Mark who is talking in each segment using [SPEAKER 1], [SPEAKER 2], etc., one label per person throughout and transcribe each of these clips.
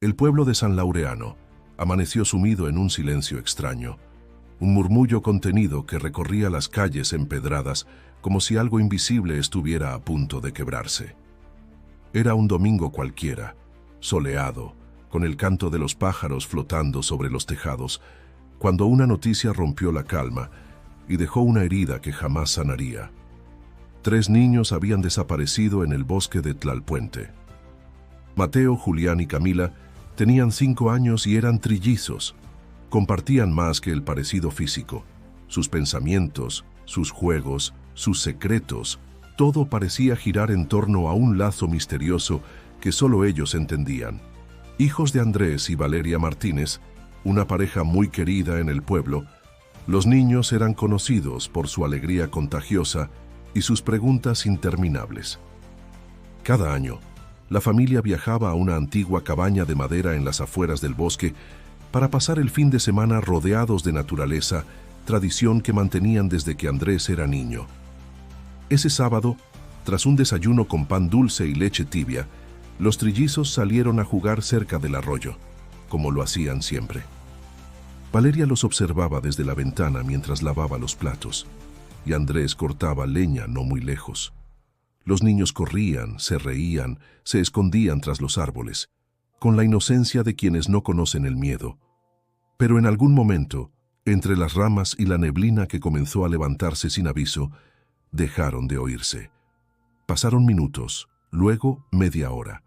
[SPEAKER 1] El pueblo de San Laureano amaneció sumido en un silencio extraño, un murmullo contenido que recorría las calles empedradas como si algo invisible estuviera a punto de quebrarse. Era un domingo cualquiera, soleado, con el canto de los pájaros flotando sobre los tejados, cuando una noticia rompió la calma y dejó una herida que jamás sanaría. 3 niños habían desaparecido en el bosque de Tlalpuente. Mateo, Julián y Camila tenían 5 años y eran trillizos. Compartían más que el parecido físico. Sus pensamientos, sus juegos, sus secretos, todo parecía girar en torno a un lazo misterioso que solo ellos entendían. Hijos de Andrés y Valeria Martínez, una pareja muy querida en el pueblo, los niños eran conocidos por su alegría contagiosa y sus preguntas interminables. Cada año, la familia viajaba a una antigua cabaña de madera en las afueras del bosque para pasar el fin de semana rodeados de naturaleza, tradición que mantenían desde que Andrés era niño. Ese sábado, tras un desayuno con pan dulce y leche tibia, los trillizos salieron a jugar cerca del arroyo, como lo hacían siempre. Valeria los observaba desde la ventana mientras lavaba los platos, y Andrés cortaba leña no muy lejos. Los niños corrían, se reían, se escondían tras los árboles, con la inocencia de quienes no conocen el miedo. Pero en algún momento, entre las ramas y la neblina que comenzó a levantarse sin aviso, dejaron de oírse. Pasaron minutos, luego media hora.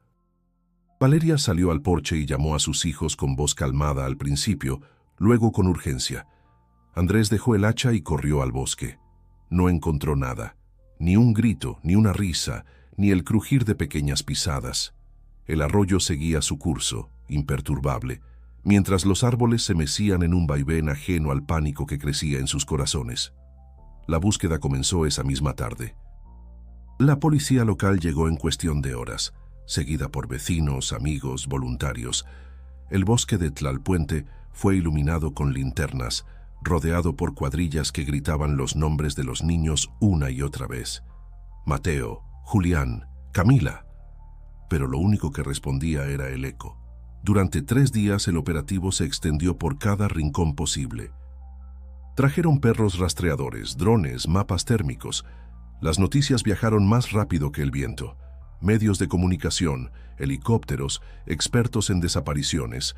[SPEAKER 1] Valeria salió al porche y llamó a sus hijos con voz calmada al principio, luego con urgencia. Andrés dejó el hacha y corrió al bosque. No encontró nada, ni un grito, ni una risa, ni el crujir de pequeñas pisadas. El arroyo seguía su curso, imperturbable, mientras los árboles se mecían en un vaivén ajeno al pánico que crecía en sus corazones. La búsqueda comenzó esa misma tarde. La policía local llegó en cuestión de horas, seguida por vecinos, amigos, voluntarios. El bosque de Tlalpuente fue iluminado con linternas, rodeado por cuadrillas que gritaban los nombres de los niños una y otra vez. Mateo, Julián, Camila. Pero lo único que respondía era el eco. Durante 3 días el operativo se extendió por cada rincón posible. Trajeron perros rastreadores, drones, mapas térmicos. Las noticias viajaron más rápido que el viento. Medios de comunicación, helicópteros, expertos en desapariciones.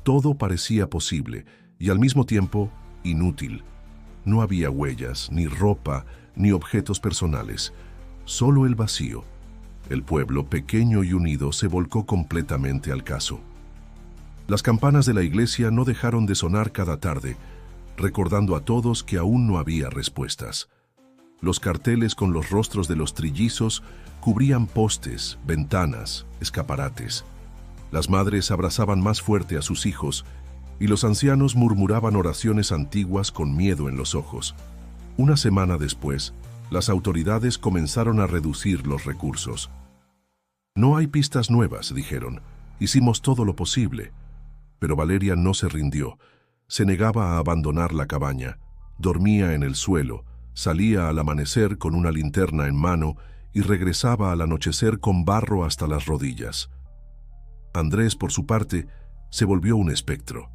[SPEAKER 1] Todo parecía posible y al mismo tiempo inútil. No había huellas, ni ropa, ni objetos personales. Solo el vacío. El pueblo, pequeño y unido, se volcó completamente al caso. Las campanas de la iglesia no dejaron de sonar cada tarde, recordando a todos que aún no había respuestas. Los carteles con los rostros de los trillizos cubrían postes, ventanas, escaparates. Las madres abrazaban más fuerte a sus hijos y los ancianos murmuraban oraciones antiguas con miedo en los ojos. Una semana después, las autoridades comenzaron a reducir los recursos. No hay pistas nuevas, dijeron. Hicimos todo lo posible. Pero Valeria no se rindió. Se negaba a abandonar la cabaña. Dormía en el suelo, salía al amanecer con una linterna en mano y regresaba al anochecer con barro hasta las rodillas. Andrés, por su parte, se volvió un espectro.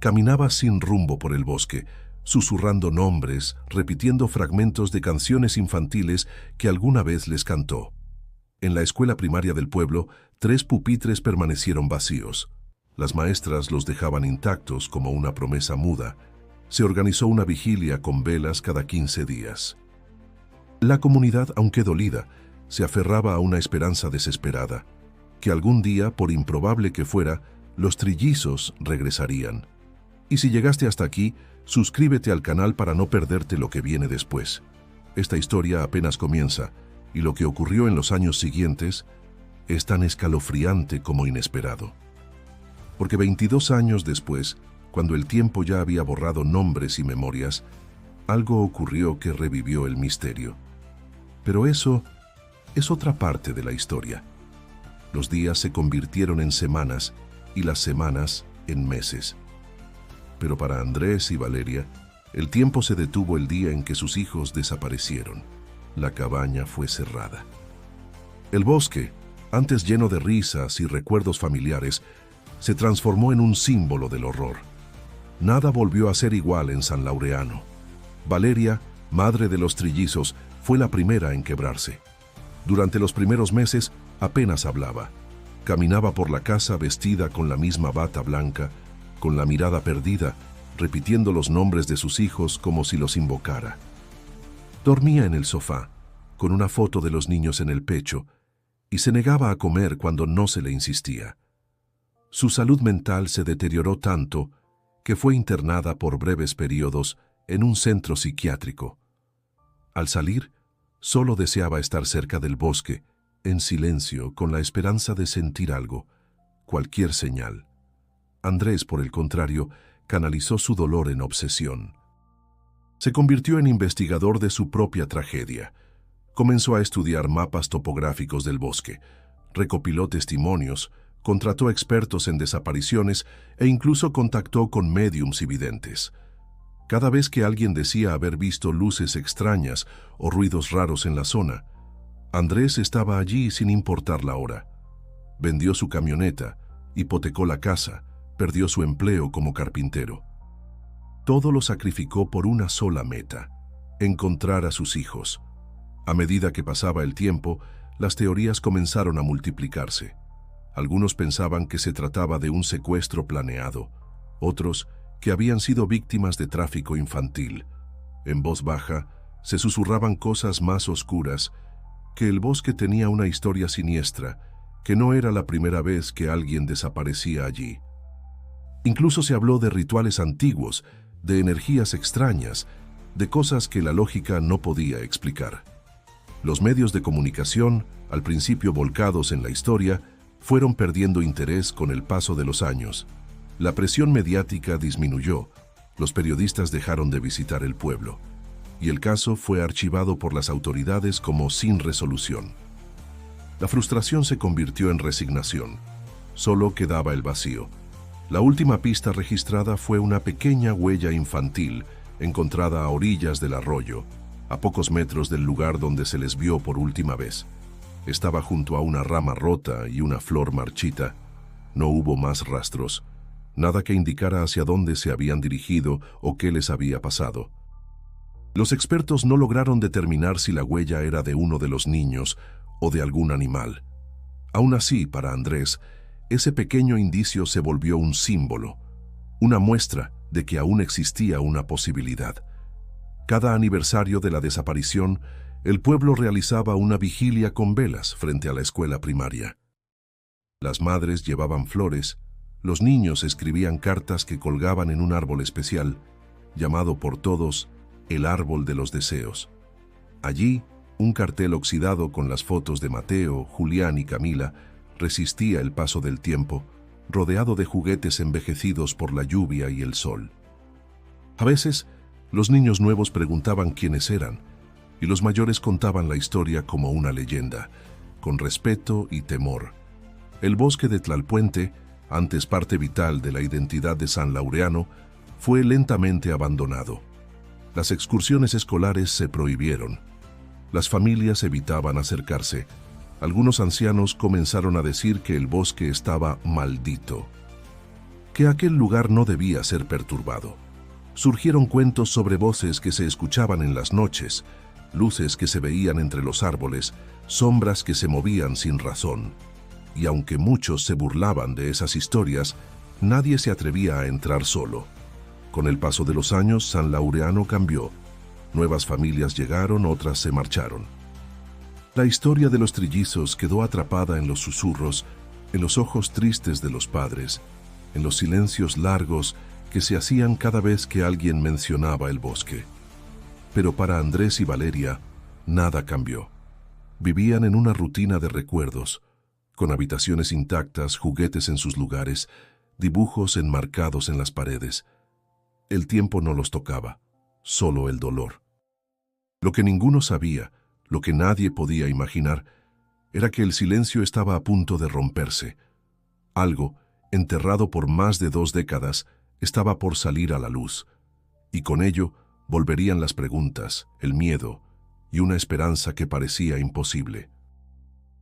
[SPEAKER 1] Caminaba sin rumbo por el bosque, susurrando nombres, repitiendo fragmentos de canciones infantiles que alguna vez les cantó. En la escuela primaria del pueblo, 3 pupitres permanecieron vacíos. Las maestras los dejaban intactos como una promesa muda. Se organizó una vigilia con velas cada 15 días. La comunidad, aunque dolida, se aferraba a una esperanza desesperada, que algún día, por improbable que fuera, los trillizos regresarían. Y si llegaste hasta aquí, suscríbete al canal para no perderte lo que viene después. Esta historia apenas comienza, y lo que ocurrió en los años siguientes es tan escalofriante como inesperado. Porque 22 años después, cuando el tiempo ya había borrado nombres y memorias, algo ocurrió que revivió el misterio. Pero eso es otra parte de la historia. Los días se convirtieron en semanas y las semanas en meses. Pero para Andrés y Valeria, el tiempo se detuvo el día en que sus hijos desaparecieron. La cabaña fue cerrada. El bosque, antes lleno de risas y recuerdos familiares, se transformó en un símbolo del horror. Nada volvió a ser igual en San Laureano. Valeria, madre de los trillizos, fue la primera en quebrarse. Durante los primeros meses apenas hablaba. Caminaba por la casa vestida con la misma bata blanca, con la mirada perdida, repitiendo los nombres de sus hijos como si los invocara. Dormía en el sofá, con una foto de los niños en el pecho, y se negaba a comer cuando no se le insistía. Su salud mental se deterioró tanto que fue internada por breves periodos en un centro psiquiátrico. Al salir, solo deseaba estar cerca del bosque, en silencio, con la esperanza de sentir algo, cualquier señal. Andrés, por el contrario, canalizó su dolor en obsesión. Se convirtió en investigador de su propia tragedia. Comenzó a estudiar mapas topográficos del bosque, recopiló testimonios, contrató expertos en desapariciones e incluso contactó con médiums y videntes. Cada vez que alguien decía haber visto luces extrañas o ruidos raros en la zona, Andrés estaba allí sin importar la hora. Vendió su camioneta, hipotecó la casa, perdió su empleo como carpintero. Todo lo sacrificó por una sola meta: encontrar a sus hijos. A medida que pasaba el tiempo, las teorías comenzaron a multiplicarse. Algunos pensaban que se trataba de un secuestro planeado, otros que habían sido víctimas de tráfico infantil. En voz baja, se susurraban cosas más oscuras, que el bosque tenía una historia siniestra, que no era la primera vez que alguien desaparecía allí. Incluso se habló de rituales antiguos, de energías extrañas, de cosas que la lógica no podía explicar. Los medios de comunicación, al principio volcados en la historia, fueron perdiendo interés con el paso de los años. La presión mediática disminuyó, los periodistas dejaron de visitar el pueblo, y el caso fue archivado por las autoridades como sin resolución. La frustración se convirtió en resignación. Solo quedaba el vacío. La última pista registrada fue una pequeña huella infantil encontrada a orillas del arroyo, a pocos metros del lugar donde se les vio por última vez. Estaba junto a una rama rota y una flor marchita. No hubo más rastros, nada que indicara hacia dónde se habían dirigido o qué les había pasado. Los expertos no lograron determinar si la huella era de uno de los niños o de algún animal. Aún así, para Andrés, ese pequeño indicio se volvió un símbolo, una muestra de que aún existía una posibilidad. Cada aniversario de la desaparición, el pueblo realizaba una vigilia con velas frente a la escuela primaria. Las madres llevaban flores, los niños escribían cartas que colgaban en un árbol especial, llamado por todos el Árbol de los Deseos. Allí, un cartel oxidado con las fotos de Mateo, Julián y Camila resistía el paso del tiempo, rodeado de juguetes envejecidos por la lluvia y el sol. A veces, los niños nuevos preguntaban quiénes eran, y los mayores contaban la historia como una leyenda, con respeto y temor. El bosque de Tlalpuente, antes parte vital de la identidad de San Laureano, fue lentamente abandonado. Las excursiones escolares se prohibieron. Las familias evitaban acercarse. Algunos ancianos comenzaron a decir que el bosque estaba maldito, que aquel lugar no debía ser perturbado. Surgieron cuentos sobre voces que se escuchaban en las noches, luces que se veían entre los árboles, sombras que se movían sin razón. Y aunque muchos se burlaban de esas historias, nadie se atrevía a entrar solo. Con el paso de los años, San Laureano cambió. Nuevas familias llegaron, otras se marcharon. La historia de los trillizos quedó atrapada en los susurros, en los ojos tristes de los padres, en los silencios largos que se hacían cada vez que alguien mencionaba el bosque. Pero para Andrés y Valeria, nada cambió. Vivían en una rutina de recuerdos, con habitaciones intactas, juguetes en sus lugares, dibujos enmarcados en las paredes. El tiempo no los tocaba, solo el dolor. Lo que ninguno sabía, lo que nadie podía imaginar, era que el silencio estaba a punto de romperse. Algo, enterrado por más de 2 décadas, estaba por salir a la luz, y con ello volverían las preguntas, el miedo y una esperanza que parecía imposible.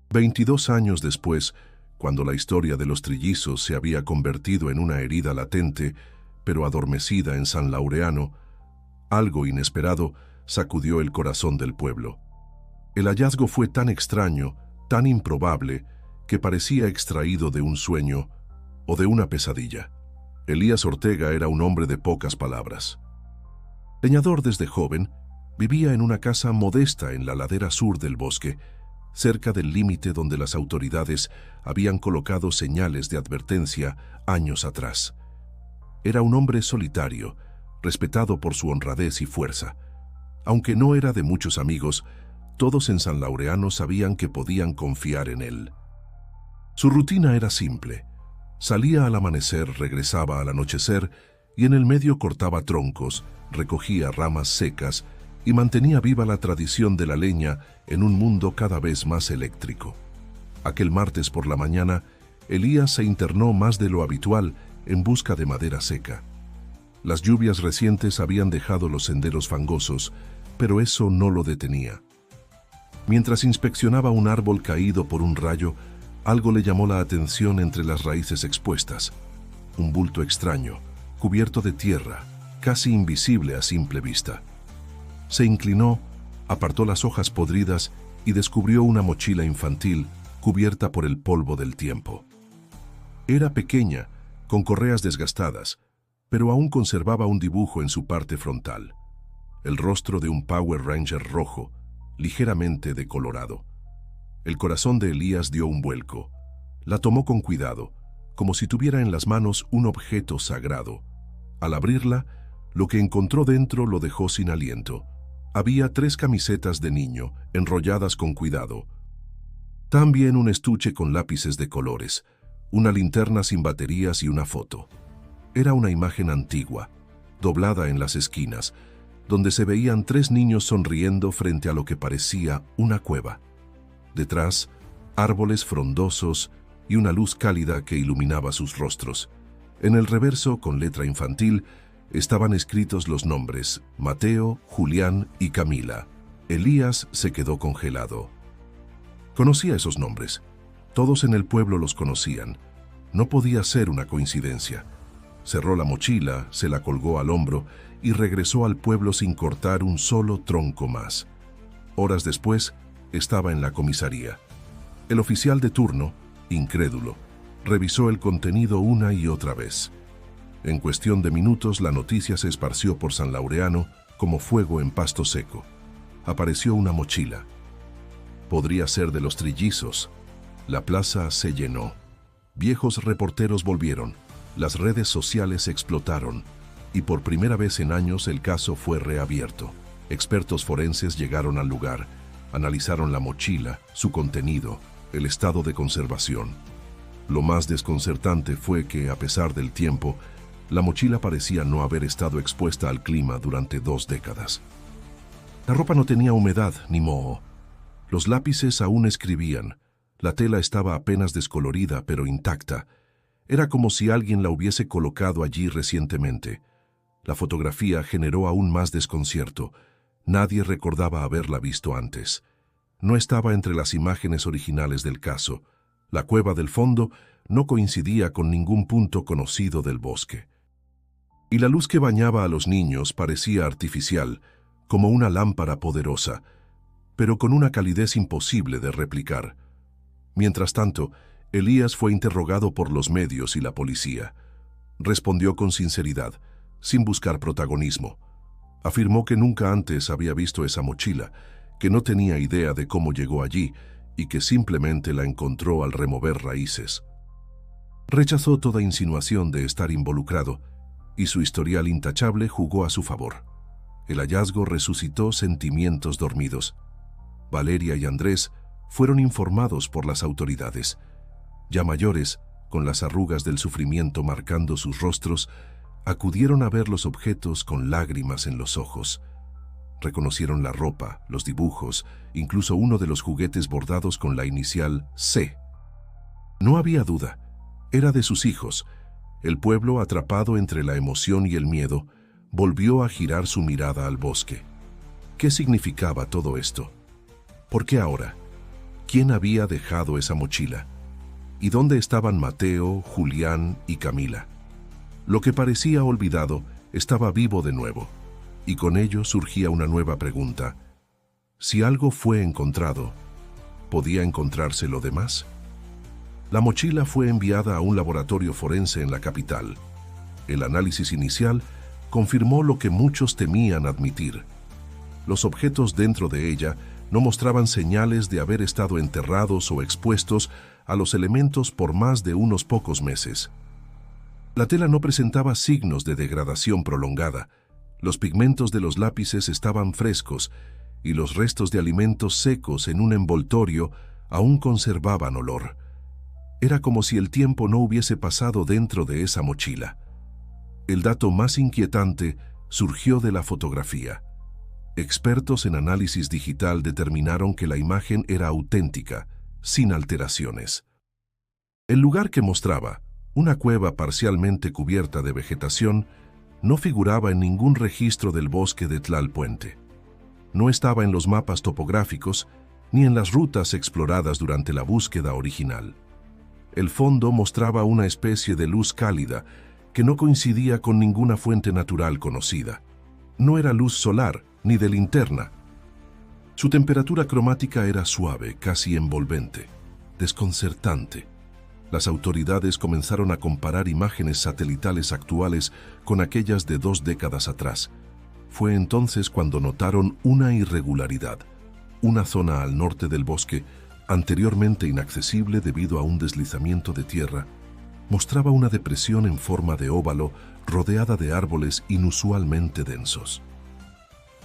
[SPEAKER 1] 22 años después, cuando la historia de los trillizos se había convertido en una herida latente, pero adormecida en San Laureano, algo inesperado sacudió el corazón del pueblo. El hallazgo fue tan extraño, tan improbable, que parecía extraído de un sueño o de una pesadilla. Elías Ortega era un hombre de pocas palabras. Leñador desde joven, vivía en una casa modesta en la ladera sur del bosque, cerca del límite donde las autoridades habían colocado señales de advertencia años atrás. Era un hombre solitario, respetado por su honradez y fuerza. Aunque no era de muchos amigos, todos en San Laureano sabían que podían confiar en él. Su rutina era simple. Salía al amanecer, regresaba al anochecer y en el medio cortaba troncos, recogía ramas secas y mantenía viva la tradición de la leña en un mundo cada vez más eléctrico. Aquel martes por la mañana, Elías se internó más de lo habitual en busca de madera seca. Las lluvias recientes habían dejado los senderos fangosos, pero eso no lo detenía. Mientras inspeccionaba un árbol caído por un rayo, algo le llamó la atención entre las raíces expuestas. Un bulto extraño, cubierto de tierra, casi invisible a simple vista. Se inclinó, apartó las hojas podridas y descubrió una mochila infantil cubierta por el polvo del tiempo. Era pequeña, con correas desgastadas, pero aún conservaba un dibujo en su parte frontal. El rostro de un Power Ranger rojo, ligeramente decolorado. El corazón de Elías dio un vuelco. La tomó con cuidado, como si tuviera en las manos un objeto sagrado. Al abrirla, lo que encontró dentro lo dejó sin aliento. Había 3 camisetas de niño, enrolladas con cuidado. También un estuche con lápices de colores, una linterna sin baterías y una foto. Era una imagen antigua, doblada en las esquinas, donde se veían 3 niños sonriendo frente a lo que parecía una cueva. Detrás, árboles frondosos y una luz cálida que iluminaba sus rostros. En el reverso, con letra infantil, estaban escritos los nombres Mateo, Julián y Camila. Elías se quedó congelado. Conocía esos nombres. Todos en el pueblo los conocían. No podía ser una coincidencia. Cerró la mochila, se la colgó al hombro y regresó al pueblo sin cortar un solo tronco más. Horas después, estaba en la comisaría. El oficial de turno, incrédulo, revisó el contenido una y otra vez. En cuestión de minutos, la noticia se esparció por San Laureano como fuego en pasto seco. Apareció una mochila. Podría ser de los trillizos. La plaza se llenó. Viejos reporteros volvieron. Las redes sociales explotaron. Y por primera vez en años el caso fue reabierto. Expertos forenses llegaron al lugar. Analizaron la mochila, su contenido, el estado de conservación. Lo más desconcertante fue que, a pesar del tiempo, la mochila parecía no haber estado expuesta al clima durante 2 décadas. La ropa no tenía humedad ni moho. Los lápices aún escribían. La tela estaba apenas descolorida, pero intacta. Era como si alguien la hubiese colocado allí recientemente. La fotografía generó aún más desconcierto. Nadie recordaba haberla visto antes. No estaba entre las imágenes originales del caso. La cueva del fondo no coincidía con ningún punto conocido del bosque. Y la luz que bañaba a los niños parecía artificial, como una lámpara poderosa, pero con una calidez imposible de replicar. Mientras tanto, Elías fue interrogado por los medios y la policía. Respondió con sinceridad, sin buscar protagonismo. Afirmó que nunca antes había visto esa mochila, que no tenía idea de cómo llegó allí y que simplemente la encontró al remover raíces. Rechazó toda insinuación de estar involucrado y su historial intachable jugó a su favor. El hallazgo resucitó sentimientos dormidos. Valeria y Andrés fueron informados por las autoridades. Ya mayores, con las arrugas del sufrimiento marcando sus rostros, acudieron a ver los objetos con lágrimas en los ojos. Reconocieron la ropa, los dibujos, incluso uno de los juguetes bordados con la inicial C. No había duda, era de sus hijos. El pueblo, atrapado entre la emoción y el miedo, volvió a girar su mirada al bosque. ¿Qué significaba todo esto? ¿Por qué ahora? ¿Quién había dejado esa mochila? y dónde estaban Mateo, Julián y Camila. Lo que parecía olvidado estaba vivo de nuevo, y con ello surgía una nueva pregunta. Si algo fue encontrado, ¿podía encontrarse lo demás? La mochila fue enviada a un laboratorio forense en la capital. El análisis inicial confirmó lo que muchos temían admitir. Los objetos dentro de ella no mostraban señales de haber estado enterrados o expuestos a los elementos por más de unos pocos meses. La tela no presentaba signos de degradación prolongada. Los pigmentos de los lápices estaban frescos y los restos de alimentos secos en un envoltorio aún conservaban olor. Era como si el tiempo no hubiese pasado dentro de esa mochila. El dato más inquietante surgió de la fotografía. Expertos en análisis digital determinaron que la imagen era auténtica, sin alteraciones. El lugar que mostraba, una cueva parcialmente cubierta de vegetación, no figuraba en ningún registro del bosque de Tlalpuente. No estaba en los mapas topográficos ni en las rutas exploradas durante la búsqueda original. El fondo mostraba una especie de luz cálida que no coincidía con ninguna fuente natural conocida. No era luz solar ni de linterna. Su temperatura cromática era suave, casi envolvente, desconcertante. Las autoridades comenzaron a comparar imágenes satelitales actuales con aquellas de 2 décadas atrás. Fue entonces cuando notaron una irregularidad. Una zona al norte del bosque, anteriormente inaccesible debido a un deslizamiento de tierra, mostraba una depresión en forma de óvalo rodeada de árboles inusualmente densos.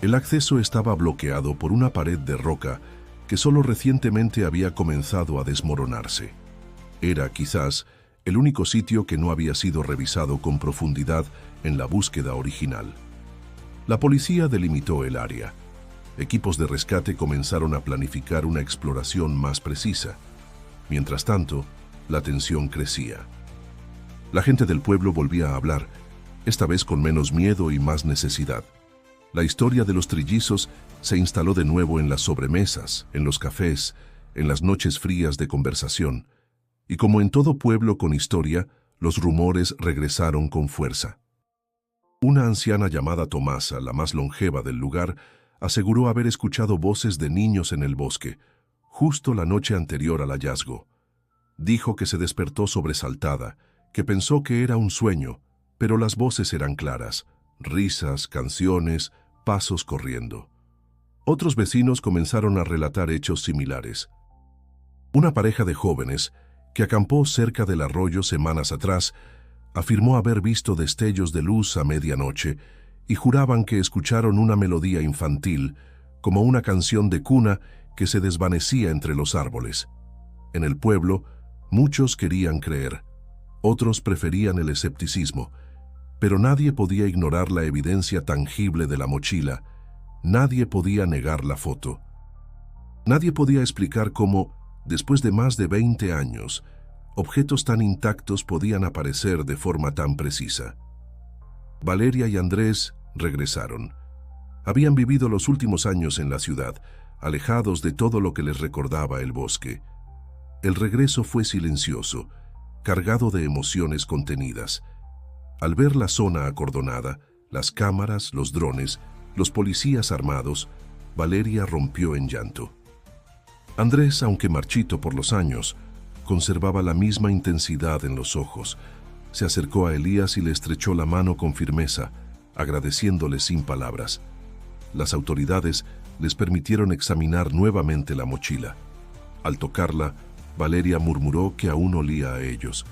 [SPEAKER 1] El acceso estaba bloqueado por una pared de roca que solo recientemente había comenzado a desmoronarse. Era, quizás, el único sitio que no había sido revisado con profundidad en la búsqueda original. La policía delimitó el área. Equipos de rescate comenzaron a planificar una exploración más precisa. Mientras tanto, la tensión crecía. La gente del pueblo volvía a hablar, esta vez con menos miedo y más necesidad. La historia de los trillizos se instaló de nuevo en las sobremesas, en los cafés, en las noches frías de conversación. Y como en todo pueblo con historia, los rumores regresaron con fuerza. Una anciana llamada Tomasa, la más longeva del lugar, aseguró haber escuchado voces de niños en el bosque, justo la noche anterior al hallazgo. Dijo que se despertó sobresaltada, que pensó que era un sueño, pero las voces eran claras, risas, canciones, pasos corriendo. Otros vecinos comenzaron a relatar hechos similares. Una pareja de jóvenes, que acampó cerca del arroyo semanas atrás, afirmó haber visto destellos de luz a medianoche y juraban que escucharon una melodía infantil, como una canción de cuna que se desvanecía entre los árboles. En el pueblo, muchos querían creer, otros preferían el escepticismo, pero nadie podía ignorar la evidencia tangible de la mochila, nadie podía negar la foto. Nadie podía explicar cómo, después de más de 20 años, objetos tan intactos podían aparecer de forma tan precisa. Valeria y Andrés regresaron. Habían vivido los últimos años en la ciudad, alejados de todo lo que les recordaba el bosque. El regreso fue silencioso, cargado de emociones contenidas. Al ver la zona acordonada, las cámaras, los drones, los policías armados, Valeria rompió en llanto. Andrés, aunque marchito por los años, conservaba la misma intensidad en los ojos. Se acercó a Elías y le estrechó la mano con firmeza, agradeciéndole sin palabras. Las autoridades les permitieron examinar nuevamente la mochila. Al tocarla, Valeria murmuró que aún olía a ellos.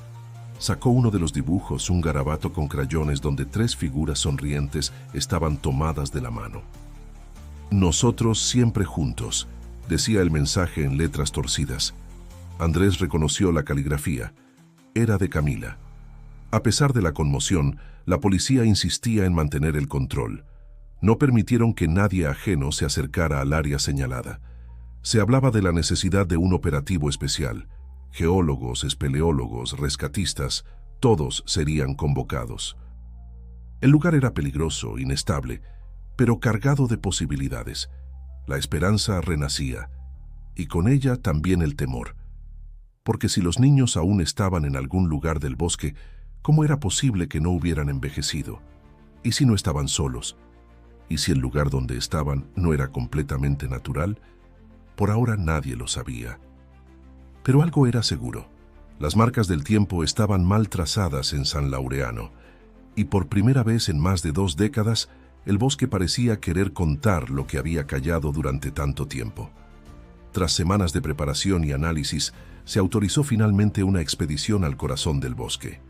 [SPEAKER 1] Sacó uno de los dibujos, un garabato con crayones donde 3 figuras sonrientes estaban tomadas de la mano. «Nosotros siempre juntos», decía el mensaje en letras torcidas. Andrés reconoció la caligrafía. Era de Camila. A pesar de la conmoción, la policía insistía en mantener el control. No permitieron que nadie ajeno se acercara al área señalada. Se hablaba de la necesidad de un operativo especial. Geólogos, espeleólogos, rescatistas, todos serían convocados. El lugar era peligroso, inestable, pero cargado de posibilidades. La esperanza renacía, y con ella también el temor. porque si los niños aún estaban en algún lugar del bosque, ¿cómo era posible que no hubieran envejecido? ¿Y si no estaban solos? ¿Y si el lugar donde estaban no era completamente natural? Por ahora nadie lo sabía. Pero algo era seguro. Las marcas del tiempo estaban mal trazadas en San Laureano, y por primera vez en más de 2 décadas, el bosque parecía querer contar lo que había callado durante tanto tiempo. Tras semanas de preparación y análisis, se autorizó finalmente una expedición al corazón del bosque.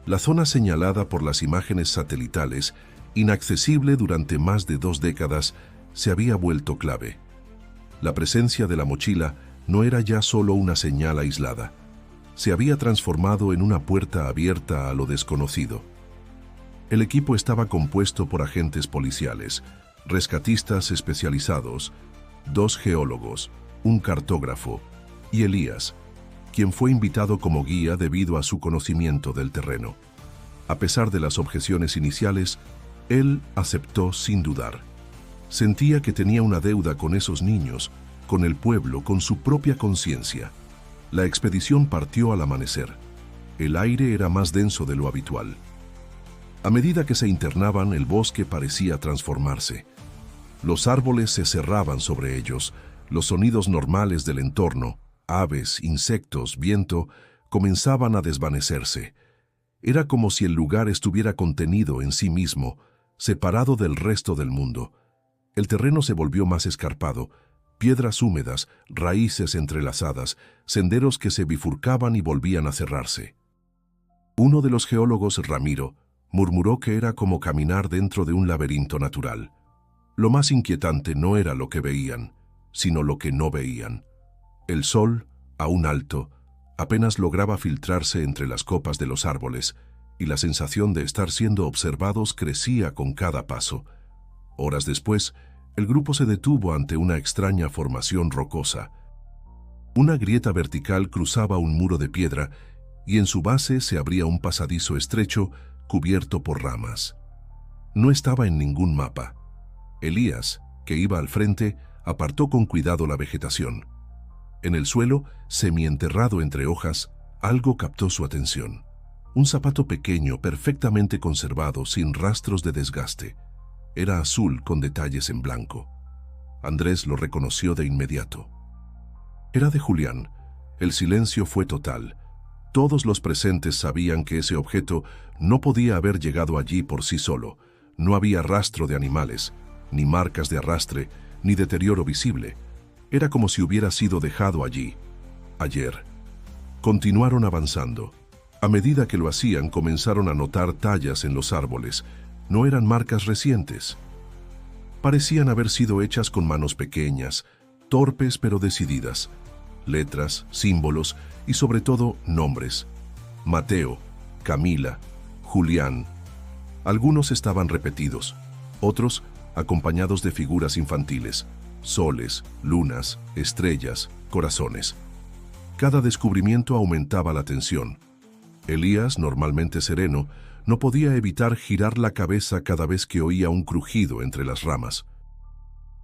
[SPEAKER 1] La zona señalada por las imágenes satelitales, inaccesible durante más de 2 décadas, se había vuelto clave. La presencia de la mochila no era ya solo una señal aislada. Se había transformado en una puerta abierta a lo desconocido. El equipo estaba compuesto por agentes policiales, rescatistas especializados, 2 geólogos, un cartógrafo y Elías, quien fue invitado como guía debido a su conocimiento del terreno. A pesar de las objeciones iniciales, él aceptó sin dudar. Sentía que tenía una deuda con esos niños, con el pueblo, con su propia conciencia. La expedición partió al amanecer. El aire era más denso de lo habitual. A medida que se internaban, el bosque parecía transformarse. Los árboles se cerraban sobre ellos, los sonidos normales del entorno, aves, insectos, viento, comenzaban a desvanecerse. Era como si el lugar estuviera contenido en sí mismo, separado del resto del mundo. El terreno se volvió más escarpado, piedras húmedas, raíces entrelazadas, senderos que se bifurcaban y volvían a cerrarse. Uno de los geólogos, Ramiro, murmuró que era como caminar dentro de un laberinto natural. Lo más inquietante no era lo que veían, sino lo que no veían. El sol, aún alto, apenas lograba filtrarse entre las copas de los árboles, y la sensación de estar siendo observados crecía con cada paso. Horas después, el grupo se detuvo ante una extraña formación rocosa. Una grieta vertical cruzaba un muro de piedra, y en su base se abría un pasadizo estrecho cubierto por ramas. No estaba en ningún mapa. Elías, que iba al frente, apartó con cuidado la vegetación. En el suelo, semienterrado entre hojas, algo captó su atención. Un zapato pequeño, perfectamente conservado, sin rastros de desgaste. Era azul con detalles en blanco. Andrés lo reconoció de inmediato. Era de Julián. El silencio fue total. Todos los presentes sabían que ese objeto no podía haber llegado allí por sí solo. No había rastro de animales, ni marcas de arrastre, ni deterioro visible. Era como si hubiera sido dejado allí, ayer. Continuaron avanzando. A medida que lo hacían, comenzaron a notar tallas en los árboles. No eran marcas recientes. Parecían haber sido hechas con manos pequeñas, torpes pero decididas. Letras, símbolos y sobre todo nombres. Mateo, Camila, Julián. Algunos estaban repetidos, otros acompañados de figuras infantiles, soles, lunas, estrellas, corazones. Cada descubrimiento aumentaba la tensión. Elías, normalmente sereno, no podía evitar girar la cabeza cada vez que oía un crujido entre las ramas.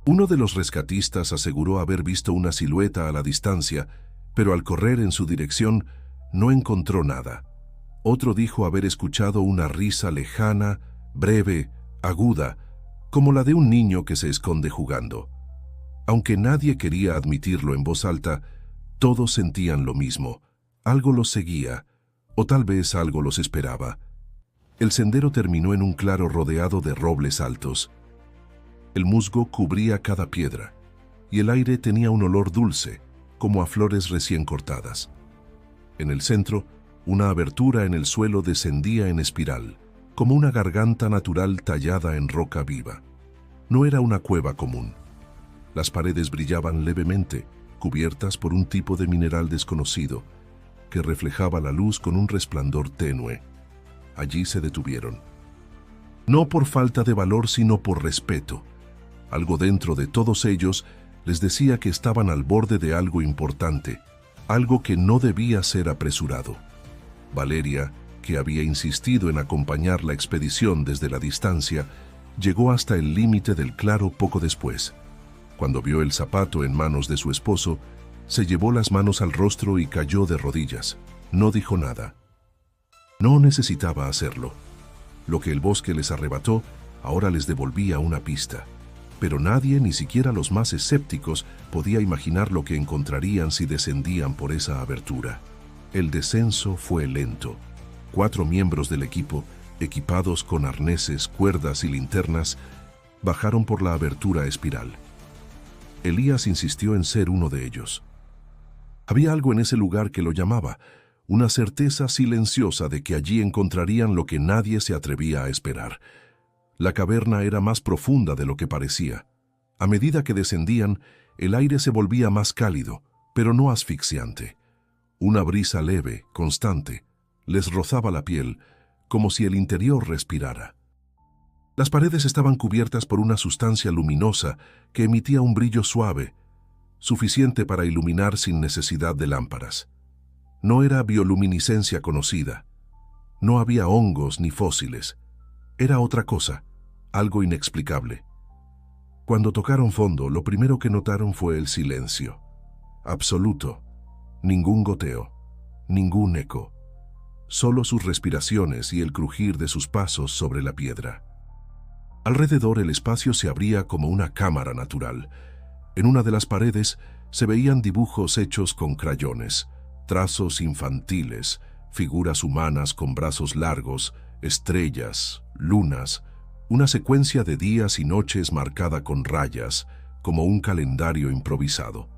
[SPEAKER 1] Uno de los rescatistas aseguró haber visto una silueta a la distancia, pero al correr en su dirección no encontró nada. Otro dijo haber escuchado una risa lejana, breve, aguda, como la de un niño que se esconde jugando. Aunque nadie quería admitirlo en voz alta, todos sentían lo mismo. Algo los seguía, o tal vez algo los esperaba. El sendero terminó en un claro rodeado de robles altos. El musgo cubría cada piedra, y el aire tenía un olor dulce, como a flores recién cortadas. En el centro, una abertura en el suelo descendía en espiral, como una garganta natural tallada en roca viva. No era una cueva común. Las paredes brillaban levemente, cubiertas por un tipo de mineral desconocido, que reflejaba la luz con un resplandor tenue. Allí se detuvieron. No por falta de valor, sino por respeto. Algo dentro de todos ellos les decía que estaban al borde de algo importante, algo que no debía ser apresurado. Valeria, que había insistido en acompañar la expedición desde la distancia, llegó hasta el límite del claro poco después. Cuando vio el zapato en manos de su esposo, Se llevó las manos al rostro y cayó de rodillas. No dijo nada. No necesitaba hacerlo. Lo que el bosque les arrebató ahora les devolvía una pista. Pero nadie, ni siquiera los más escépticos, podía imaginar lo que encontrarían si descendían por esa abertura. El descenso fue lento. 4 miembros del equipo, equipados con arneses, cuerdas y linternas, bajaron por la abertura espiral. Elías insistió en ser uno de ellos. Había algo en ese lugar que lo llamaba, una certeza silenciosa de que allí encontrarían lo que nadie se atrevía a esperar. La caverna era más profunda de lo que parecía. A medida que descendían, el aire se volvía más cálido, pero no asfixiante. Una brisa leve, constante, les rozaba la piel, como si el interior respirara. Las paredes estaban cubiertas por una sustancia luminosa que emitía un brillo suave, suficiente para iluminar sin necesidad de lámparas. No era bioluminiscencia conocida. No había hongos ni fósiles. Era otra cosa, algo inexplicable. Cuando tocaron fondo, lo primero que notaron fue el silencio. Absoluto. Ningún goteo, ningún eco. Solo sus respiraciones y el crujir de sus pasos sobre la piedra. Alrededor el espacio se abría como una cámara natural. En una de las paredes se veían dibujos hechos con crayones, trazos infantiles, figuras humanas con brazos largos, estrellas, lunas, una secuencia de días y noches marcada con rayas, como un calendario improvisado.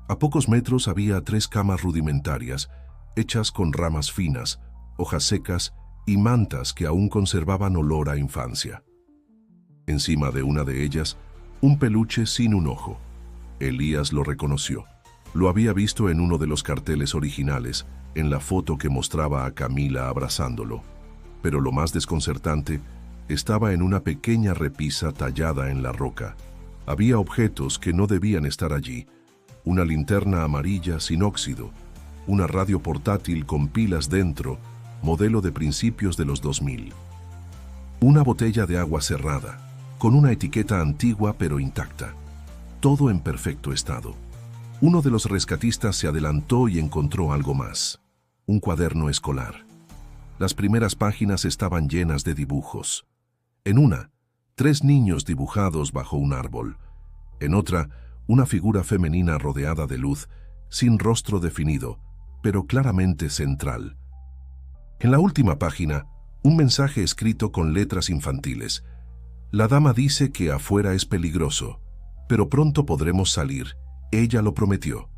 [SPEAKER 1] A pocos metros había 3 camas rudimentarias, hechas con ramas finas, hojas secas y mantas que aún conservaban olor a infancia. Encima de una de ellas, un peluche sin un ojo. Elías lo reconoció. Lo había visto en uno de los carteles originales, en la foto que mostraba a Camila abrazándolo. Pero lo más desconcertante estaba en una pequeña repisa tallada en la roca. Había objetos que no debían estar allí. Una linterna amarilla sin óxido, una radio portátil con pilas dentro, modelo de principios de los 2000. Una botella de agua cerrada, con una etiqueta antigua pero intacta. Todo en perfecto estado. Uno de los rescatistas se adelantó y encontró algo más. Un cuaderno escolar. Las primeras páginas estaban llenas de dibujos. En una, 3 niños dibujados bajo un árbol. En otra, una figura femenina rodeada de luz, sin rostro definido, pero claramente central. En la última página, un mensaje escrito con letras infantiles. La dama dice que afuera es peligroso, pero pronto podremos salir. Ella lo prometió.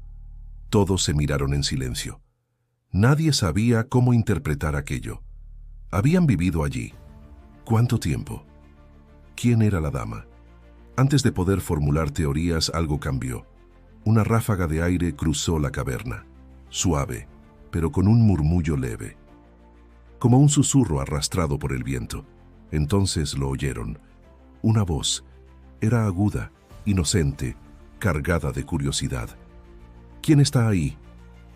[SPEAKER 1] Todos se miraron en silencio. Nadie sabía cómo interpretar aquello. Habían vivido allí. ¿Cuánto tiempo? ¿Quién era la dama? Antes de poder formular teorías, algo cambió. Una ráfaga de aire cruzó la caverna, suave, pero con un murmullo leve. Como un susurro arrastrado por el viento. Entonces lo oyeron. Una voz. Era aguda, inocente, cargada de curiosidad. ¿Quién está ahí?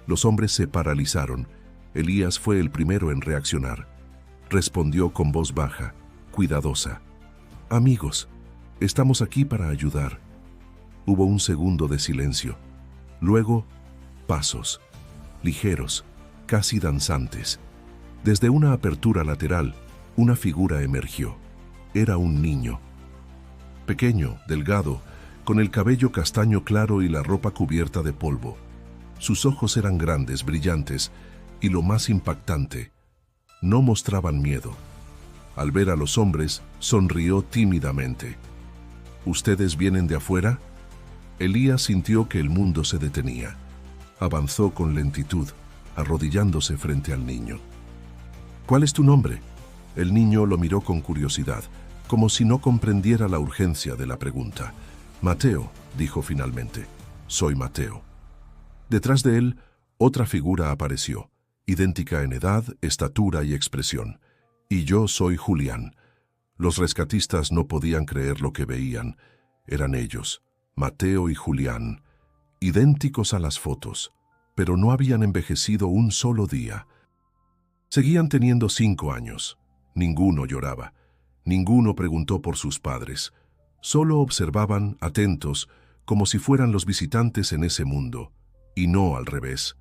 [SPEAKER 1] Los hombres se paralizaron. Elías fue el primero en reaccionar. Respondió con voz baja, cuidadosa. Amigos, estamos aquí para ayudar. Hubo un segundo de silencio. Luego, pasos, ligeros, casi danzantes. Desde una apertura lateral, una figura emergió. Era un niño. Pequeño, delgado, con el cabello castaño claro y la ropa cubierta de polvo. Sus ojos eran grandes, brillantes, y lo más impactante, no mostraban miedo. Al ver a los hombres, sonrió tímidamente. ¿Ustedes vienen de afuera? Elías sintió que el mundo se detenía. Avanzó con lentitud, arrodillándose frente al niño. ¿Cuál es tu nombre? El niño lo miró con curiosidad, como si no comprendiera la urgencia de la pregunta. Mateo, dijo finalmente. Soy Mateo. Detrás de él, otra figura apareció, idéntica en edad, estatura y expresión. Y yo soy Julián. Los rescatistas no podían creer lo que veían. Eran ellos, Mateo y Julián, idénticos a las fotos, pero no habían envejecido un solo día. Seguían teniendo 5 años. Ninguno lloraba. Ninguno preguntó por sus padres. Solo observaban, atentos, como si fueran los visitantes en ese mundo. y no al revés.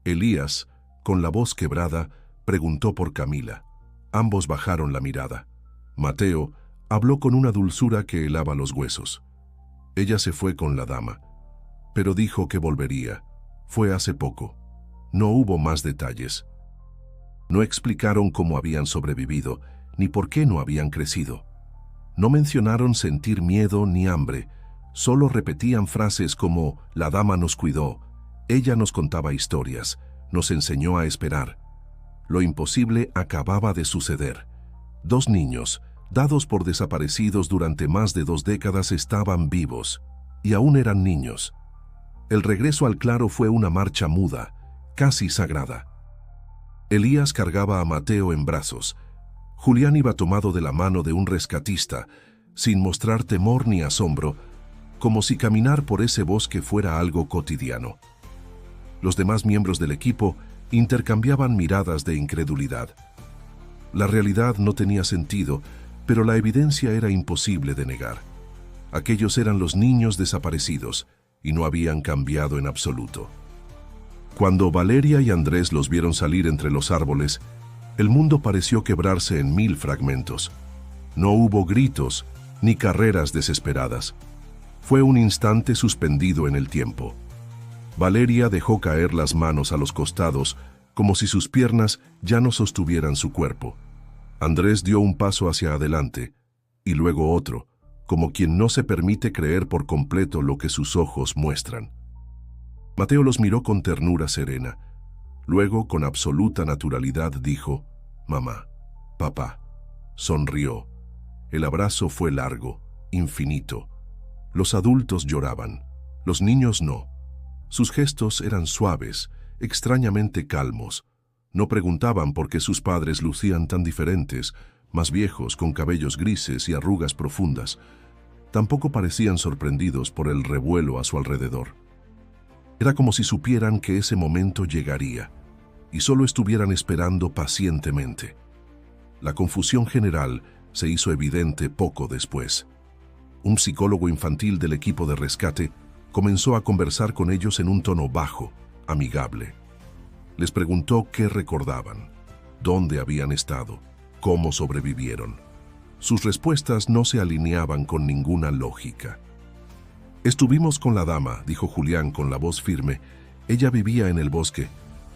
[SPEAKER 1] Elías, con la voz quebrada, preguntó por Camila. Ambos bajaron la mirada. Mateo habló con una dulzura que helaba los huesos. Ella se fue con la dama, pero dijo que volvería. Fue hace poco. No hubo más detalles. No explicaron cómo habían sobrevivido, ni por qué no habían crecido. No mencionaron sentir miedo ni hambre, solo repetían frases como «la dama nos cuidó», «ella nos contaba historias», «nos enseñó a esperar». Lo imposible acababa de suceder. 2 niños, dados por desaparecidos durante más de 2 décadas, estaban vivos, y aún eran niños. El regreso al claro fue una marcha muda, casi sagrada. Elías cargaba a Mateo en brazos. Julián iba tomado de la mano de un rescatista, sin mostrar temor ni asombro, como si caminar por ese bosque fuera algo cotidiano. Los demás miembros del equipo intercambiaban miradas de incredulidad. La realidad no tenía sentido, pero la evidencia era imposible de negar. Aquellos eran los niños desaparecidos y no habían cambiado en absoluto. Cuando Valeria y Andrés los vieron salir entre los árboles, el mundo pareció quebrarse en 1000 fragmentos. No hubo gritos ni carreras desesperadas. Fue un instante suspendido en el tiempo. Valeria dejó caer las manos a los costados, como si sus piernas ya no sostuvieran su cuerpo. Andrés dio un paso hacia adelante, y luego otro, como quien no se permite creer por completo lo que sus ojos muestran. Mateo los miró con ternura serena. Luego, con absoluta naturalidad, dijo: «Mamá, papá». Sonrió. El abrazo fue largo, infinito. Los adultos lloraban, los niños no. Sus gestos eran suaves, extrañamente calmos. No preguntaban por qué sus padres lucían tan diferentes, más viejos, con cabellos grises y arrugas profundas. Tampoco parecían sorprendidos por el revuelo a su alrededor. Era como si supieran que ese momento llegaría, y solo estuvieran esperando pacientemente. La confusión general se hizo evidente poco después. Un psicólogo infantil del equipo de rescate comenzó a conversar con ellos en un tono bajo, amigable. Les preguntó qué recordaban, dónde habían estado, cómo sobrevivieron. Sus respuestas no se alineaban con ninguna lógica. «Estuvimos con la dama», dijo Julián con la voz firme. «Ella vivía en el bosque,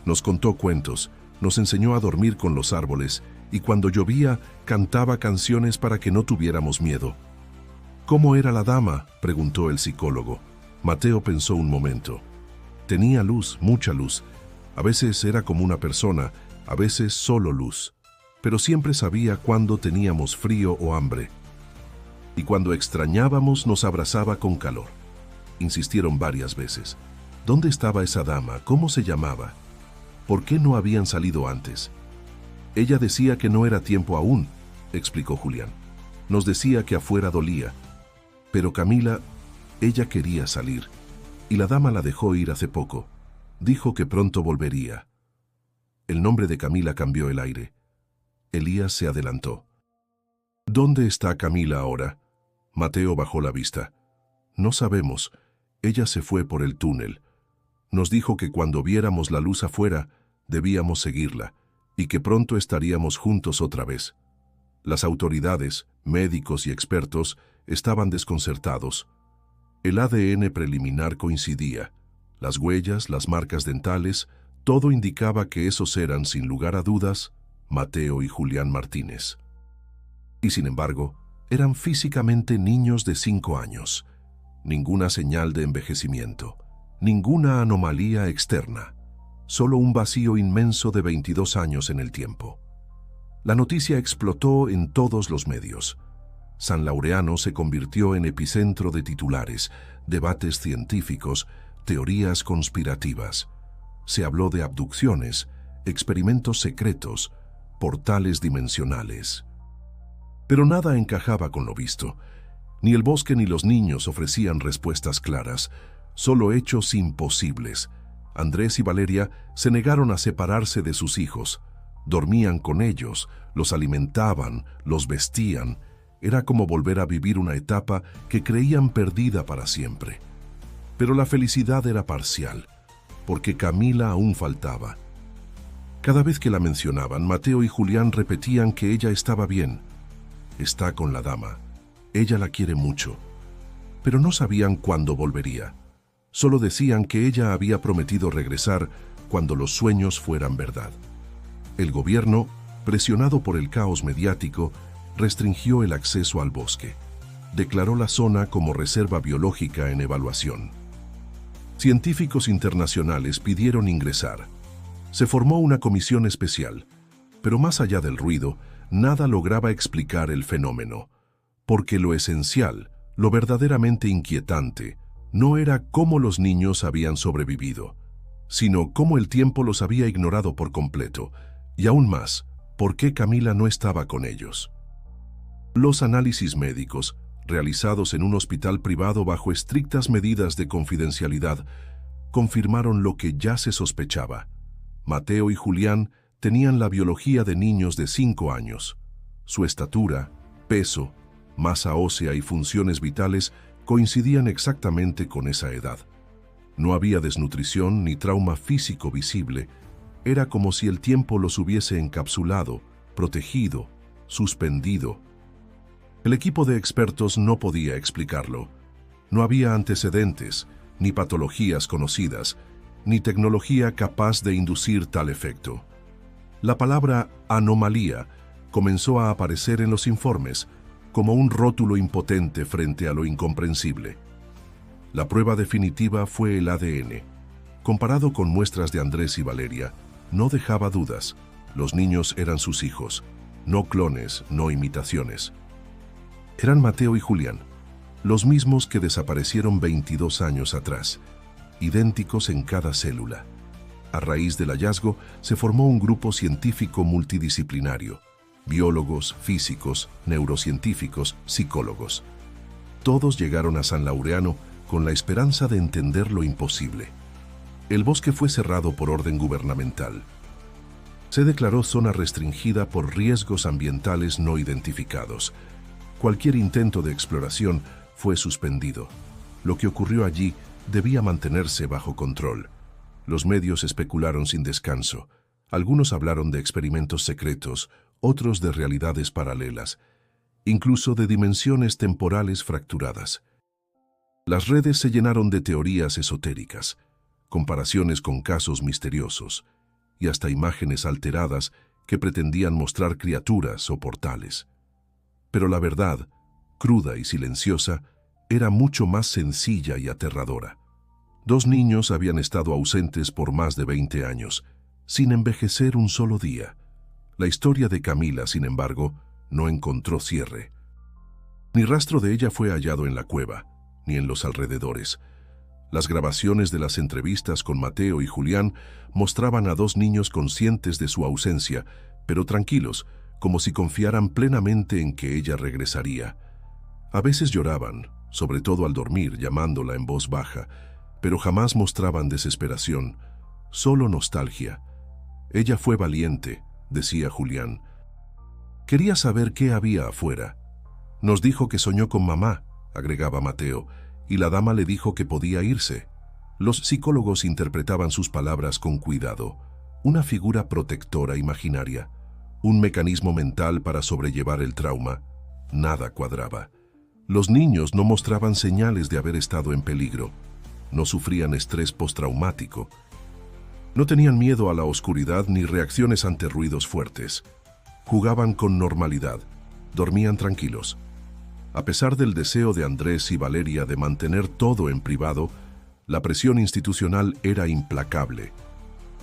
[SPEAKER 1] nos contó cuentos, nos enseñó a dormir con los árboles, y cuando llovía cantaba canciones para que no tuviéramos miedo». «¿Cómo era la dama?», preguntó el psicólogo. Mateo pensó un momento. Tenía luz, mucha luz. A veces era como una persona, a veces solo luz. Pero siempre sabía cuándo teníamos frío o hambre. Y cuando extrañábamos nos abrazaba con calor. Insistieron varias veces. ¿Dónde estaba esa dama? ¿Cómo se llamaba? ¿Por qué no habían salido antes? Ella decía que no era tiempo aún, explicó Julián. Nos decía que afuera dolía. Pero Camila, ella quería salir, y la dama la dejó ir hace poco. Dijo que pronto volvería. El nombre de Camila cambió el aire. Elías se adelantó. «¿Dónde está Camila ahora?». Mateo bajó la vista. «No sabemos. Ella se fue por el túnel. Nos dijo que cuando viéramos la luz afuera, debíamos seguirla, y que pronto estaríamos juntos otra vez». Las autoridades, médicos y expertos estaban desconcertados. El ADN preliminar coincidía. Las huellas, las marcas dentales, todo indicaba que esos eran, sin lugar a dudas, Mateo y Julián Martínez. Y sin embargo, eran físicamente niños de 5 años. Ninguna señal de envejecimiento, ninguna anomalía externa, solo un vacío inmenso de 22 años en el tiempo. La noticia explotó en todos los medios. San Laureano se convirtió en epicentro de titulares, debates científicos, teorías conspirativas. Se habló de abducciones, experimentos secretos, portales dimensionales. Pero nada encajaba con lo visto. Ni el bosque ni los niños ofrecían respuestas claras, solo hechos imposibles. Andrés y Valeria se negaron a separarse de sus hijos. Dormían con ellos, los alimentaban, los vestían. Era como volver a vivir una etapa que creían perdida para siempre. Pero la felicidad era parcial. porque Camila aún faltaba. Cada vez que la mencionaban, Mateo y Julián repetían que ella estaba bien. Está con la dama. Ella la quiere mucho. Pero no sabían cuándo volvería. Solo decían que ella había prometido regresar cuando los sueños fueran verdad. El gobierno, presionado por el caos mediático, restringió el acceso al bosque. Declaró la zona como reserva biológica en evaluación. Científicos internacionales pidieron ingresar. Se formó una comisión especial, pero más allá del ruido, nada lograba explicar el fenómeno, porque lo esencial, lo verdaderamente inquietante, no era cómo los niños habían sobrevivido, sino cómo el tiempo los había ignorado por completo, y aún más, por qué Camila no estaba con ellos. Los análisis médicos, realizados en un hospital privado bajo estrictas medidas de confidencialidad, confirmaron lo que ya se sospechaba. Mateo y Julián tenían la biología de niños de 5 años. Su estatura, peso, masa ósea y funciones vitales coincidían exactamente con esa edad. No había desnutrición ni trauma físico visible. Era como si el tiempo los hubiese encapsulado, protegido, suspendido. El equipo de expertos no podía explicarlo. No había antecedentes, ni patologías conocidas, ni tecnología capaz de inducir tal efecto. La palabra anomalía comenzó a aparecer en los informes como un rótulo impotente frente a lo incomprensible. La prueba definitiva fue el ADN. Comparado con muestras de Andrés y Valeria, no dejaba dudas. Los niños eran sus hijos, no clones, no imitaciones. Eran Mateo y Julián, los mismos que desaparecieron 22 años atrás, idénticos en cada célula. A raíz del hallazgo, se formó un grupo científico multidisciplinario: biólogos, físicos, neurocientíficos, psicólogos. Todos llegaron a San Laureano con la esperanza de entender lo imposible. El bosque fue cerrado por orden gubernamental. Se declaró zona restringida por riesgos ambientales no identificados. Cualquier intento de exploración fue suspendido. Lo que ocurrió allí debía mantenerse bajo control. Los medios especularon sin descanso. Algunos hablaron de experimentos secretos, otros de realidades paralelas, incluso de dimensiones temporales fracturadas. Las redes se llenaron de teorías esotéricas, comparaciones con casos misteriosos y hasta imágenes alteradas que pretendían mostrar criaturas o portales. Pero la verdad, cruda y silenciosa, era mucho más sencilla y aterradora. 2 niños habían estado ausentes por más de 20 años, sin envejecer un solo día. La historia de Camila, sin embargo, no encontró cierre. Ni rastro de ella fue hallado en la cueva, ni en los alrededores. Las grabaciones de las entrevistas con Mateo y Julián mostraban a 2 niños conscientes de su ausencia, pero tranquilos, como si confiaran plenamente en que ella regresaría. A veces lloraban, sobre todo al dormir, llamándola en voz baja, pero jamás mostraban desesperación, solo nostalgia. Ella fue valiente, decía Julián. Quería saber qué había afuera. Nos dijo que soñó con mamá, agregaba Mateo, y la dama le dijo que podía irse. Los psicólogos interpretaban sus palabras con cuidado. Una figura protectora imaginaria, un mecanismo mental para sobrellevar el trauma. Nada cuadraba. Los niños no mostraban señales de haber estado en peligro. No sufrían estrés postraumático. No tenían miedo a la oscuridad ni reacciones ante ruidos fuertes. Jugaban con normalidad, dormían tranquilos. A pesar del deseo de Andrés y Valeria de mantener todo en privado, la presión institucional era implacable.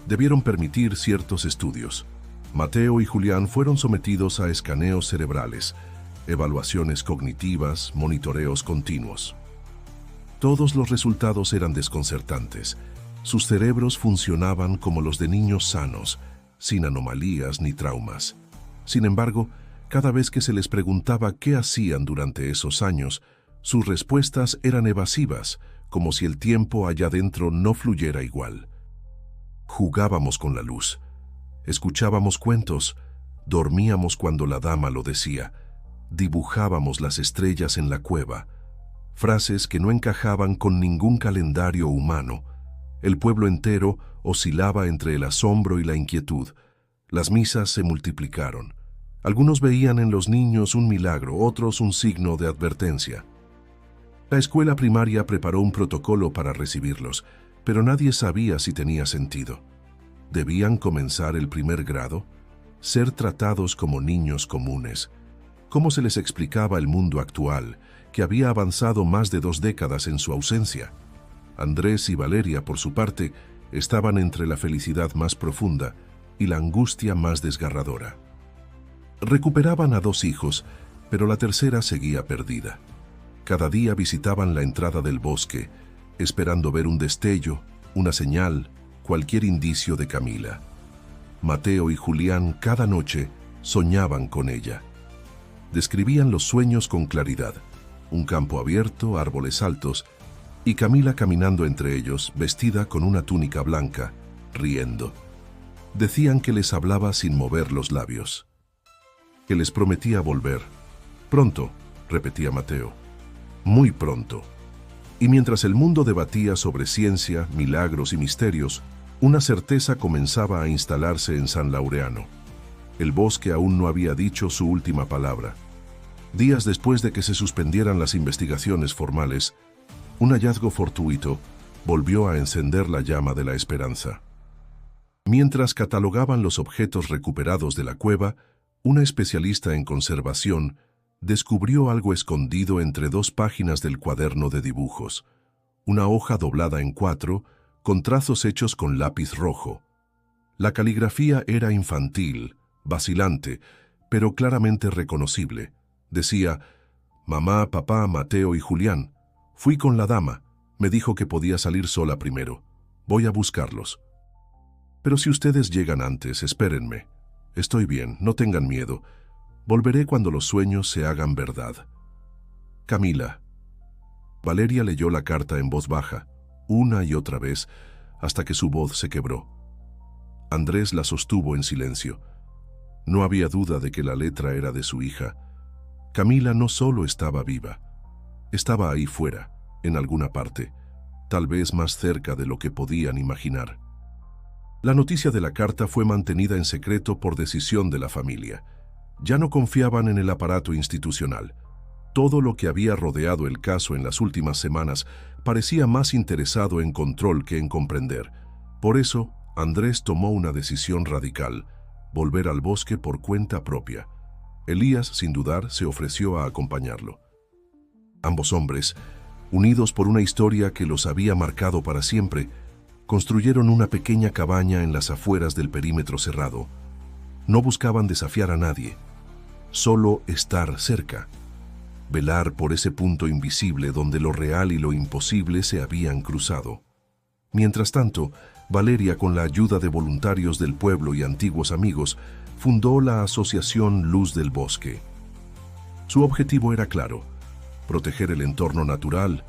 [SPEAKER 1] Debieron permitir ciertos estudios. Mateo y Julián fueron sometidos a escaneos cerebrales, evaluaciones cognitivas, monitoreos continuos. Todos los resultados eran desconcertantes. Sus cerebros funcionaban como los de niños sanos, sin anomalías ni traumas. Sin embargo, cada vez que se les preguntaba qué hacían durante esos años, sus respuestas eran evasivas, como si el tiempo allá dentro no fluyera igual. Jugábamos con la luz, escuchábamos cuentos, dormíamos cuando la dama lo decía, dibujábamos las estrellas en la cueva, frases que no encajaban con ningún calendario humano. El pueblo entero oscilaba entre el asombro y la inquietud. Las misas se multiplicaron. Algunos veían en los niños un milagro, otros un signo de advertencia. La escuela primaria preparó un protocolo para recibirlos, pero nadie sabía si tenía sentido. ¿Debían comenzar el primer grado? ¿Ser tratados como niños comunes? ¿Cómo se les explicaba el mundo actual, que había avanzado más de 2 décadas en su ausencia? Andrés y Valeria, por su parte, estaban entre la felicidad más profunda y la angustia más desgarradora. Recuperaban a 2 hijos, pero la tercera seguía perdida. Cada día visitaban la entrada del bosque, esperando ver un destello, una señal, cualquier indicio de Camila. Mateo y Julián cada noche soñaban con ella. Describían los sueños con claridad: un campo abierto, árboles altos, y Camila caminando entre ellos, vestida con una túnica blanca, riendo. Decían que les hablaba sin mover los labios, que les prometía volver. Pronto, repetía Mateo, muy pronto. Y mientras el mundo debatía sobre ciencia, milagros y misterios, una certeza comenzaba a instalarse en San Laureano. El bosque aún no había dicho su última palabra. Días después de que se suspendieran las investigaciones formales, un hallazgo fortuito volvió a encender la llama de la esperanza. Mientras catalogaban los objetos recuperados de la cueva, una especialista en conservación descubrió algo escondido entre 2 páginas del cuaderno de dibujos, una hoja doblada en 4, con trazos hechos con lápiz rojo. La caligrafía era infantil, vacilante, pero claramente reconocible. Decía: «Mamá, papá, Mateo y Julián. Fui con la dama. Me dijo que podía salir sola primero. Voy a buscarlos. Pero si ustedes llegan antes, espérenme. Estoy bien, no tengan miedo. Volveré cuando los sueños se hagan verdad. Camila». Valeria leyó la carta en voz baja, una y otra vez, hasta que su voz se quebró. Andrés la sostuvo en silencio. No había duda de que la letra era de su hija. Camila no solo estaba viva, estaba ahí fuera, en alguna parte, tal vez más cerca de lo que podían imaginar. La noticia de la carta fue mantenida en secreto por decisión de la familia. Ya no confiaban en el aparato institucional. Todo lo que había rodeado el caso en las últimas semanas parecía más interesado en control que en comprender. Por eso, Andrés tomó una decisión radical: volver al bosque por cuenta propia. Elías, sin dudar, se ofreció a acompañarlo. Ambos hombres, unidos por una historia que los había marcado para siempre, construyeron una pequeña cabaña en las afueras del perímetro cerrado. No buscaban desafiar a nadie, solo estar cerca, velar por ese punto invisible donde lo real y lo imposible se habían cruzado. Mientras tanto, Valeria, con la ayuda de voluntarios del pueblo y antiguos amigos, fundó la Asociación Luz del Bosque. Su objetivo era claro: proteger el entorno natural,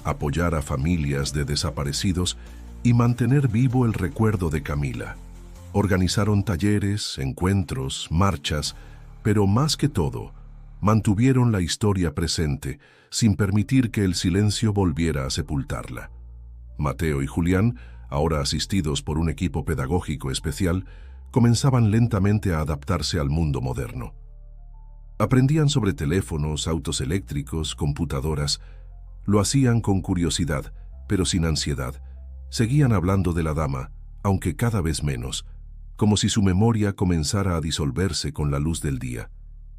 [SPEAKER 1] apoyar a familias de desaparecidos y mantener vivo el recuerdo de Camila. Organizaron talleres, encuentros, marchas, pero más que todo, mantuvieron la historia presente, sin permitir que el silencio volviera a sepultarla. Mateo y Julián, ahora asistidos por un equipo pedagógico especial, comenzaban lentamente a adaptarse al mundo moderno. Aprendían sobre teléfonos, autos eléctricos, computadoras. Lo hacían con curiosidad, pero sin ansiedad. Seguían hablando de la dama, aunque cada vez menos, como si su memoria comenzara a disolverse con la luz del día.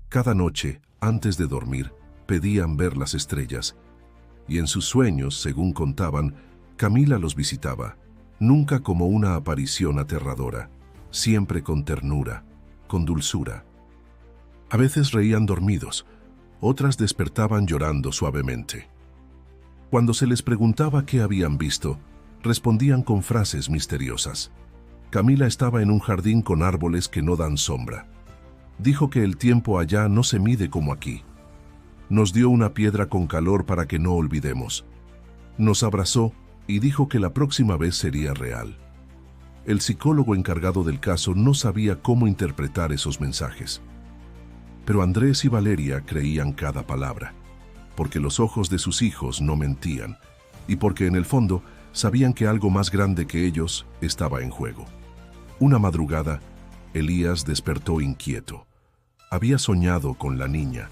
[SPEAKER 1] Cada noche, antes de dormir, pedían ver las estrellas. Y en sus sueños, según contaban, Camila los visitaba, nunca como una aparición aterradora, siempre con ternura, con dulzura. A veces reían dormidos, otras despertaban llorando suavemente. Cuando se les preguntaba qué habían visto, respondían con frases misteriosas. Camila estaba en un jardín con árboles que no dan sombra. Dijo que el tiempo allá no se mide como aquí. Nos dio una piedra con calor para que no olvidemos. Nos abrazó y dijo que la próxima vez sería real. El psicólogo encargado del caso no sabía cómo interpretar esos mensajes. Pero Andrés y Valeria creían cada palabra, porque los ojos de sus hijos no mentían, y porque en el fondo sabían que algo más grande que ellos estaba en juego. Una madrugada, Elías despertó inquieto. Había soñado con la niña,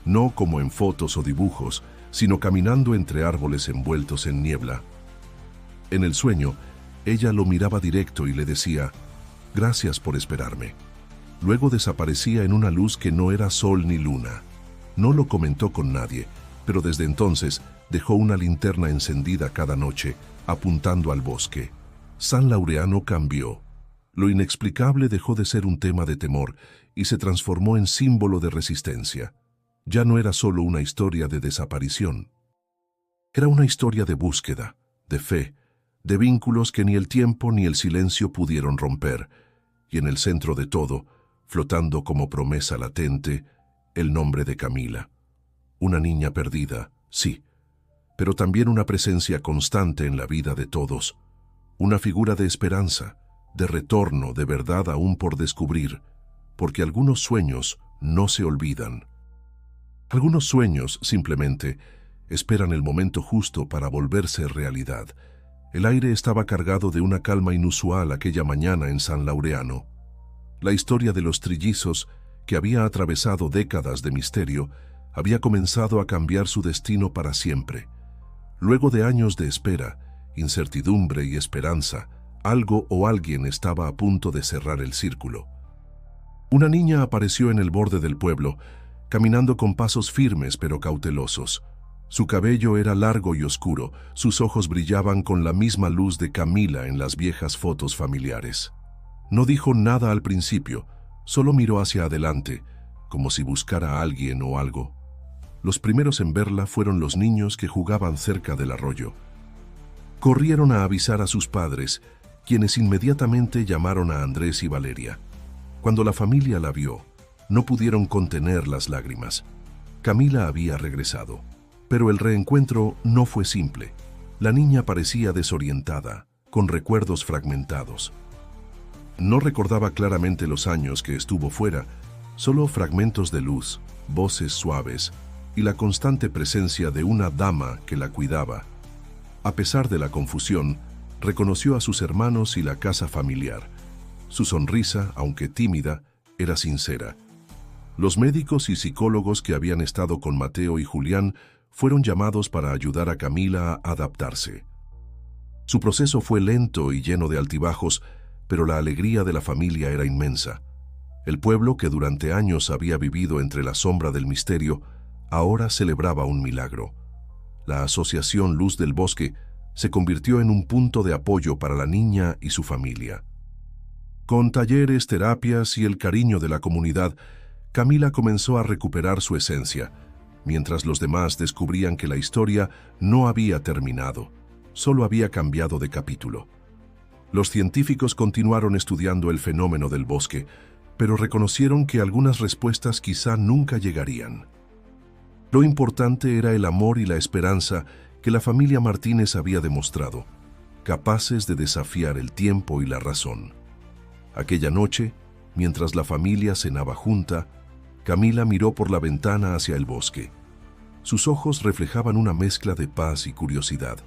[SPEAKER 1] no como en fotos o dibujos, sino caminando entre árboles envueltos en niebla. En el sueño, ella lo miraba directo y le decía, «Gracias por esperarme». Luego desaparecía en una luz que no era sol ni luna. No lo comentó con nadie, pero desde entonces dejó una linterna encendida cada noche, apuntando al bosque. San Laureano cambió. Lo inexplicable dejó de ser un tema de temor y se transformó en símbolo de resistencia. Ya no era solo una historia de desaparición. Era una historia de búsqueda, de fe, de vínculos que ni el tiempo ni el silencio pudieron romper. Y en el centro de todo, flotando como promesa latente, el nombre de Camila. Una niña perdida, sí, pero también una presencia constante en la vida de todos. Una figura de esperanza, de retorno, de verdad aún por descubrir, porque algunos sueños no se olvidan. Algunos sueños, simplemente, esperan el momento justo para volverse realidad. El aire estaba cargado de una calma inusual aquella mañana en San Laureano. La historia de los trillizos, que había atravesado décadas de misterio, había comenzado a cambiar su destino para siempre. Luego de años de espera, incertidumbre y esperanza, algo o alguien estaba a punto de cerrar el círculo. Una niña apareció en el borde del pueblo, caminando con pasos firmes pero cautelosos. Su cabello era largo y oscuro, sus ojos brillaban con la misma luz de Camila en las viejas fotos familiares. No dijo nada al principio, solo miró hacia adelante, como si buscara a alguien o algo. Los primeros en verla fueron los niños que jugaban cerca del arroyo. Corrieron a avisar a sus padres, quienes inmediatamente llamaron a Andrés y Valeria. Cuando la familia la vio, no pudieron contener las lágrimas. Camila había regresado, pero el reencuentro no fue simple. La niña parecía desorientada, con recuerdos fragmentados. No recordaba claramente los años que estuvo fuera, solo fragmentos de luz, voces suaves y la constante presencia de una dama que la cuidaba. A pesar de la confusión, reconoció a sus hermanos y la casa familiar. Su sonrisa, aunque tímida, era sincera. Los médicos y psicólogos que habían estado con Mateo y Julián fueron llamados para ayudar a Camila a adaptarse. Su proceso fue lento y lleno de altibajos, pero la alegría de la familia era inmensa. El pueblo, que durante años había vivido entre la sombra del misterio, ahora celebraba un milagro. La Asociación Luz del Bosque se convirtió en un punto de apoyo para la niña y su familia. Con talleres, terapias y el cariño de la comunidad, Camila comenzó a recuperar su esencia, mientras los demás descubrían que la historia no había terminado, solo había cambiado de capítulo. Los científicos continuaron estudiando el fenómeno del bosque, pero reconocieron que algunas respuestas quizá nunca llegarían. Lo importante era el amor y la esperanza que la familia Martínez había demostrado, capaces de desafiar el tiempo y la razón. Aquella noche, mientras la familia cenaba junta, Camila miró por la ventana hacia el bosque. Sus ojos reflejaban una mezcla de paz y curiosidad.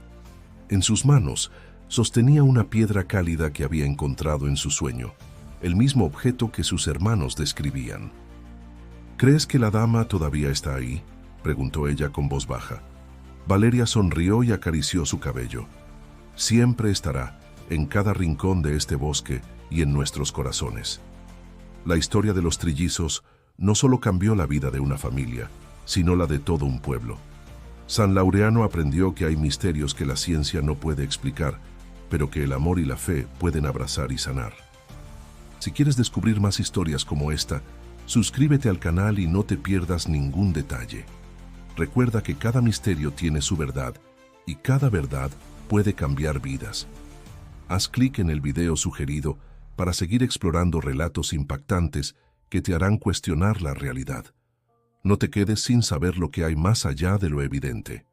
[SPEAKER 1] En sus manos sostenía una piedra cálida que había encontrado en su sueño, el mismo objeto que sus hermanos describían. «¿Crees que la dama todavía está ahí?», preguntó ella con voz baja. Valeria sonrió y acarició su cabello. «Siempre estará, en cada rincón de este bosque y en nuestros corazones». La historia de los trillizos no solo cambió la vida de una familia, sino la de todo un pueblo. San Laureano aprendió que hay misterios que la ciencia no puede explicar, pero que el amor y la fe pueden abrazar y sanar. Si quieres descubrir más historias como esta, suscríbete al canal y no te pierdas ningún detalle. Recuerda que cada misterio tiene su verdad y cada verdad puede cambiar vidas. Haz clic en el video sugerido para seguir explorando relatos impactantes que te harán cuestionar la realidad. No te quedes sin saber lo que hay más allá de lo evidente.